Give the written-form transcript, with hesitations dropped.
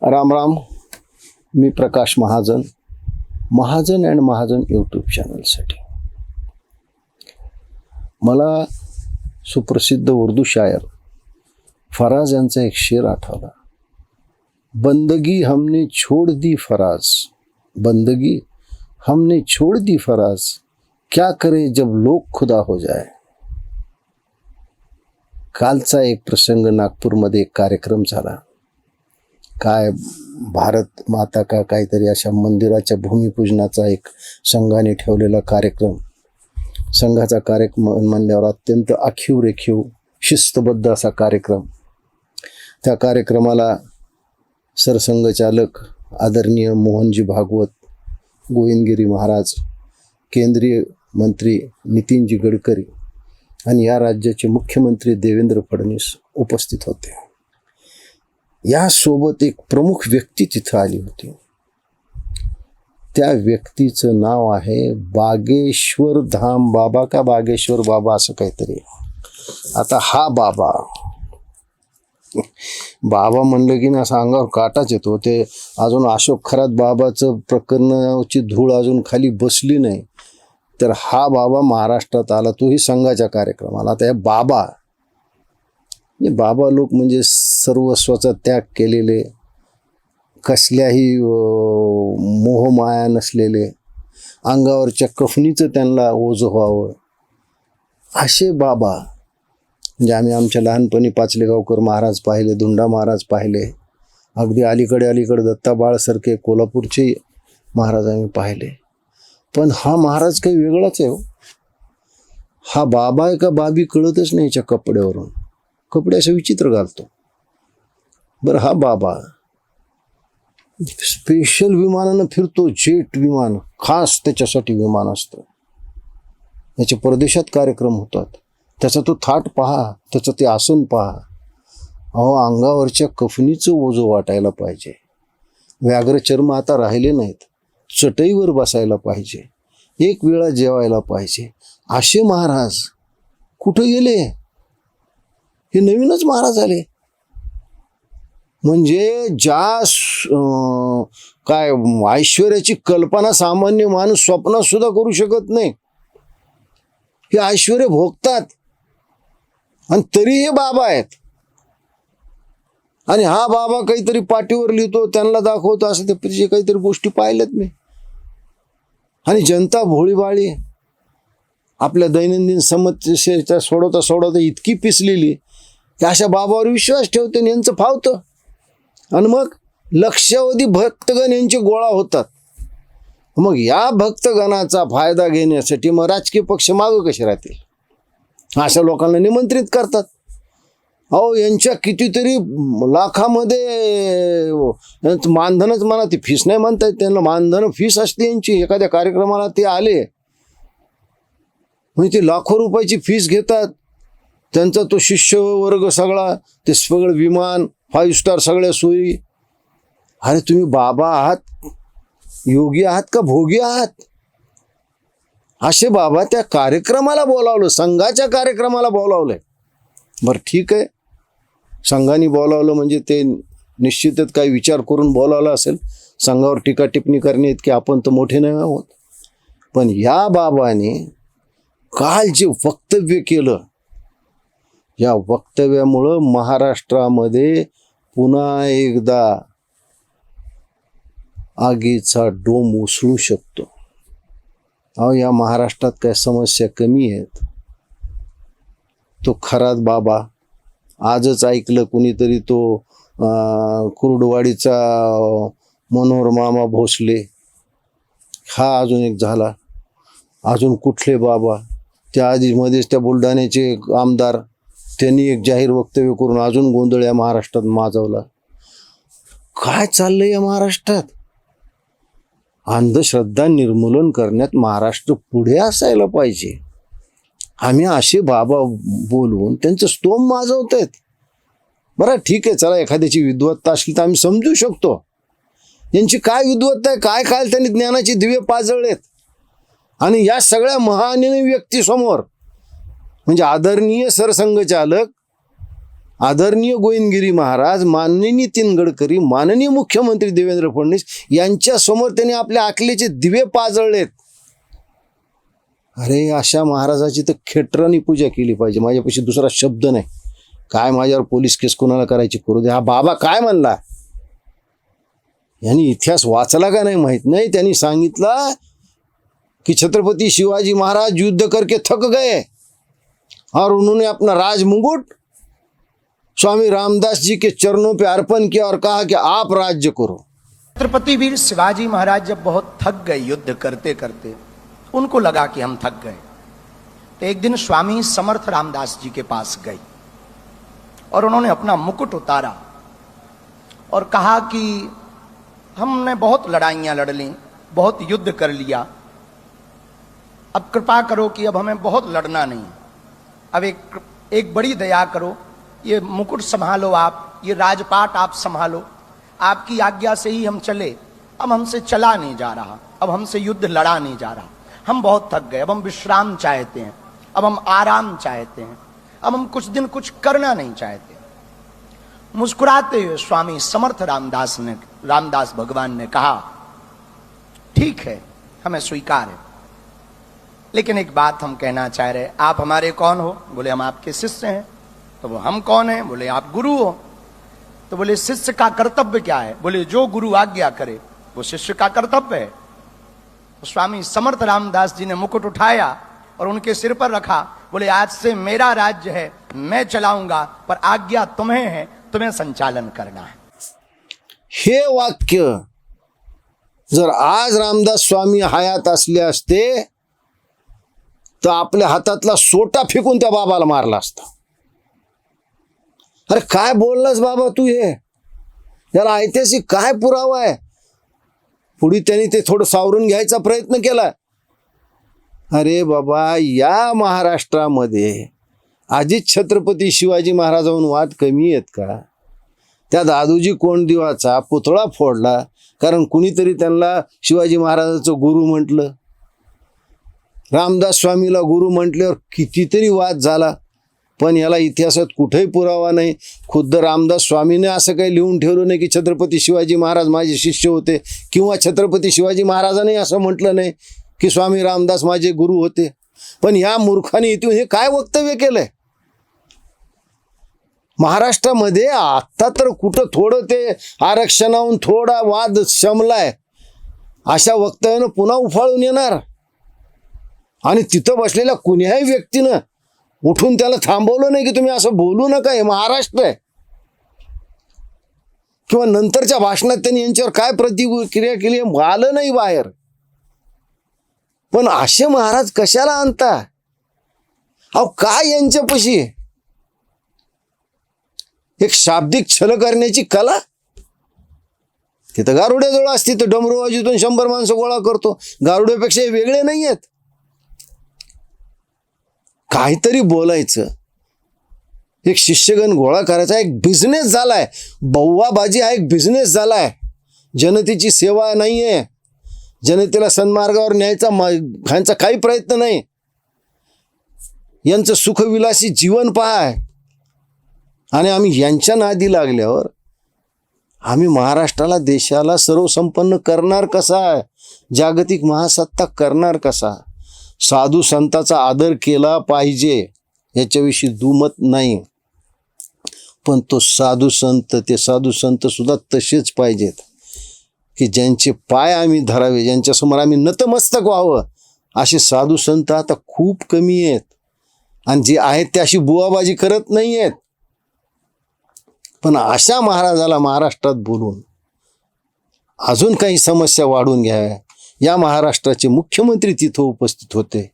राम राम. मी Prakash Mahajan, Mahajan and Mahajan YouTube चॅनलसाठी. मला सुप्रसिद्ध उर्दू शायर फराज यांचा एक शेर आठवला. बंदगी हमने छोड़ दी फराज, बंदगी हमने छोड़ दी फराज, क्या करे जब लोग खुदा हो जाए. कालचा एक प्रसंग, नागपूरमध्ये एक कार्यक्रम झाला. काय भारत माता का काहीतरी अशा मंदिराच्या भूमिपूजनाचा एक संघाने ठेवलेला कार्यक्रम. संघाचा कार्यक्रम म्हणल्यावर अत्यंत आखीव रेखीव शिस्तबद्ध असा कार्यक्रम. त्या कार्यक्रमाला सरसंघचालक आदरणीय मोहनजी भागवत, गोविंदगिरी महाराज, केंद्रीय मंत्री नितीनजी गडकरी आणि या राज्याचे मुख्यमंत्री देवेंद्र फडणवीस उपस्थित होते. यासोबत एक प्रमुख व्यक्ती तिथं आली होती. त्या व्यक्तीचं नाव आहे बागेश्वर धाम बाबा का बागेश्वर बाबा असं काहीतरी. आता हा बाबा म्हणलं की ना असं अंगावर काटाच येतो. ते अजून अशोक खरात बाबाचं प्रकरणाची धूळ अजून खाली बसली नाही, तर हा बाबा महाराष्ट्रात आला, तोही संघाच्या कार्यक्रमाला. आता या बाबा लोक म्हणजे सर्वस्वाचा त्याग केलेले, कसल्याही मोहमाया नसलेले, अंगावरच्या कफनीचं त्यांना ओझं व्हावं असे बाबा. म्हणजे आम्ही आमच्या लहानपणी पाचलेगावकर महाराज पाहिले, धुंडा महाराज पाहिले, अगदी अलीकडे दत्ता बाळसारखे कोल्हापूरचे महाराज आम्ही पाहिले. पण हा महाराज काही वेगळाच आहे. हा बाबा आहे का बाबी कळतच नाही याच्या कपड्यावरून. कपडे असं विचित्र घालतो. बरं, हा बाबा स्पेशल विमानानं फिरतो, जेट विमान, खास त्याच्यासाठी विमान असतं. याचे परदेशात कार्यक्रम होतात. त्याचा तो थाट पहा, त्याचं ते आसन पहा. अहो, अंगावरच्या कफनीचं ओझं वाटायला पाहिजे. व्याघ्र चर्म आता राहिले नाहीत. चटईवर बसायला पाहिजे, एक वेळा जेवायला पाहिजे. असे महाराज कुठं गेले? हे नवीनच महाराज आले. म्हणजे ज्या काय ऐश्वर्याची कल्पना सामान्य माणूस स्वप्नात सुद्धा करू शकत नाही, हे ऐश्वर्य भोगतात. आणि तरी हे बाबा आहेत. आणि हा बाबा काहीतरी पाठीवर लिहितो, त्यांना दाखवतो, असं ते काहीतरी गोष्टी पाहिल्यात मी. आणि जनता भोळीभाळी आपल्या दैनंदिन समस्या सोडवता इतकी पिसलेली की अशा बाबावर विश्वास ठेवते आणि यांचं फावतं. आणि मग लक्षावधी भक्तगण यांचे गोळा होतात. मग या भक्तगणाचा फायदा घेण्यासाठी मग राजकीय पक्ष मागं कसे राहतील? अशा लोकांना निमंत्रित करतात. अहो, यांच्या कितीतरी लाखामध्ये मानधनच म्हणा, ती फीस नाही म्हणता येत त्यांना, मानधन फीस असते यांची. एखाद्या कार्यक्रमाला ते आले म्हणजे ते लाखो रुपयाची फीस घेतात. त्यांचा तो शिष्य वर्ग सगळा, ते सगळं विमान, 5 स्टार सगळ्या सोयी. अरे तुम्ही बाबा आहात, योगी आहात का भोगी आहात? असे बाबा त्या कार्यक्रमाला बोलावलं, संघाच्या कार्यक्रमाला बोलावलंय. बरं ठीक आहे, संघाने बोलावलं म्हणजे ते निश्चितच काही विचार करून बोलावलं असेल. संघावर टीका टिप्पणी करणे इतके आपण तर मोठे नाही आहोत. पण या बाबाने काल जे वक्तव्य केलं, या वक्तव्यामुळं महाराष्ट्रामध्ये पुन्हा एकदा आगीचा डोम उसळू शकतो. अहो, या महाराष्ट्रात काय समस्या कमी आहेत? तो खरात बाबा, आजच ऐकलं कुणीतरी, तो कुर्डवाडीचा मनोहर मामा भोसले, हा अजून एक झाला. अजून कुठले बाबा? त्या आधी मध्येच त्या बुलढाण्याचे आमदार, त्यांनी एक जाहीर वक्तव्य करून अजून गोंधळ या महाराष्ट्रात माजवला. काय चाललंय या महाराष्ट्रात? अंधश्रद्धा निर्मूलन करण्यात महाराष्ट्र पुढे असायला पाहिजे. आम्ही असे बाबा बोलवून त्यांचं स्तोम माजवत आहेत. बरं ठीक आहे, चला एखाद्याची विद्वत्ता असली तर आम्ही समजू शकतो. यांची काय विद्वत्ता आहे? काय काय त्यांनी ज्ञानाचे दिवे पाजळलेत. आणि या सगळ्या महान व्यक्तीसमोर म्हणजे आदरणीय सरसंघचालक आदरणीय गोविंदगिरी महाराज, माननीय नितीन गडकरी, माननीय मुख्यमंत्री देवेंद्र फडणवीस यांच्या समोर त्यांनी आपल्या अकलेचे दिवे पाजळलेत. अरे अशा महाराजाची तर खेटरानी पूजा केली पाहिजे. माझ्यापाशी दुसरा शब्द नाही. काय माझ्यावर पोलीस केस कोणाला करायची करू दे. हा बाबा काय म्हणला, यांनी इतिहास वाचला का नाही माहित नाही. त्यांनी सांगितलं कि छत्रपति शिवाजी महाराज युद्ध करके थक गए और उन्होंने अपना राज मुकुट स्वामी रामदास जी के चरणों पे अर्पण किया और कहा कि आप राज्य करो. छत्रपति वीर शिवाजी महाराज जब बहुत थक गए युद्ध करते करते, उनको लगा कि हम थक गए, तो एक दिन स्वामी समर्थ रामदास जी के पास गए और उन्होंने अपना मुकुट उतारा और कहा कि हमने बहुत लड़ाइयां लड़ ली, बहुत युद्ध कर लिया, अब कृपा करो कि अब हमें बहुत लड़ना नहीं, अब एक बड़ी दया करो, ये मुकुट संभालो आप, ये राजपाट आप संभालो, आपकी आज्ञा से ही हम चले, अब हमसे चला नहीं जा रहा, अब हमसे युद्ध लड़ा नहीं जा रहा, हम बहुत थक गए, अब हम विश्राम चाहते हैं, अब हम आराम चाहते हैं, अब हम कुछ दिन कुछ करना नहीं चाहते. मुस्कुराते हुए स्वामी समर्थ रामदास भगवान ने कहा, ठीक है, हमें स्वीकार है, लेकिन एक बात हम कहना चाह रहे, आप हमारे कौन हो? बोले हम आपके शिष्य हैं. तो वो हम कौन हैं? बोले आप गुरु हो. तो बोले शिष्य का कर्तव्य क्या है? बोले जो गुरु आज्ञा करे वो शिष्य का कर्तव्य है. तो स्वामी समर्थ रामदास जी ने मुकुट उठाया और उनके सिर पर रखा. बोले आज से मेरा राज्य है, मैं चलाऊंगा, पर आज्ञा तुम्हें है, तुम्हें संचालन करना है. हे वाक्य जर आज रामदास स्वामी हयात असले असते तर आपल्या हातातला सोटा फेकून त्या बाबाला मारला असता. अरे काय बोललास बाबा तू, हे याला ऐतिहासिक काय पुरावा आहे? पुढे त्यांनी ते थोडं सावरून घ्यायचा प्रयत्न केला. अरे बाबा, या महाराष्ट्रामध्ये आधीच छत्रपती शिवाजी महाराजांहून वाद कमी आहेत का? त्या दादोजी कोंडदेवाचा पुतळा फोडला कारण कुणीतरी त्यांना शिवाजी महाराजाचं गुरु म्हटलं. रामदास स्वामीला गुरु म्हटल्यावर कितीतरी वाद झाला, पण याला इतिहासात कुठेही पुरावा नाही. खुद्द रामदास स्वामीने असं काही लिहून ठेवलं नाही की छत्रपती शिवाजी महाराज माझे शिष्य होते, किंवा छत्रपती शिवाजी महाराजांनी असं म्हटलं नाही की स्वामी रामदास माझे गुरु होते. पण या मूर्खाने इथून हे काय वक्तव्य केलंय? महाराष्ट्रामध्ये आता तर कुठं थोडं ते आरक्षणाहून थोडा वाद शमलाय, अशा वक्तव्यानं पुन्हा उफाळून येणार आणि तिथं बसलेल्या कुण्याही व्यक्तीनं उठून त्याला थांबवलं नाही की तुम्ही असं बोलू नका, हे महाराष्ट्र आहे. किंवा नंतरच्या भाषणात त्यांनी यांच्यावर काय प्रतिक्रिया केली आलं नाही बाहेर. पण असे महाराज कशाला आणता? अहो काय यांच्यापाशी एक शाब्दिक छल करण्याची कला. तिथं गारुड्याजवळ असती तर डमरू वाजवून 100 माणसं गोळा करतो. गारुड्यापेक्षा हे वेगळे नाही आहेत. काहीतरी बोलायचं. एक शिष्यगण गोळा करायचा एक बिझनेस झालाय. बव्वाबाजी हा एक बिझनेस झालाय. जनतेची सेवा नाहीये. जनतेला सन्मार्गावर न्यायचा काही प्रयत्न नाही. यांचं सुखविलासी जीवन पहा. आणि आम्ही यांच्या नादी लागल्यावर आम्ही महाराष्ट्राला, देशाला सर्वसंपन्न करणार कसा? जागतिक महासत्ता करणार कसा? साधू संताचा आदर केला पाहिजे, याच्याविषयी दुमत नाही. पण ते साधू संत सुद्धा तसेच पाहिजेत की ज्यांचे पाय आम्ही धरावे, ज्यांच्यासमोर आम्ही नतमस्तक व्हावं. असे साधू संत आता खूप कमी आहेत. आणि जे आहेत ते अशी बुवाबाजी करत नाही आहेत. पण अशा महाराजाला महाराष्ट्रात बोलून अजून काही समस्या वाढून घ्याव्या. या महाराष्ट्राचे मुख्यमंत्री तिथं उपस्थित होते.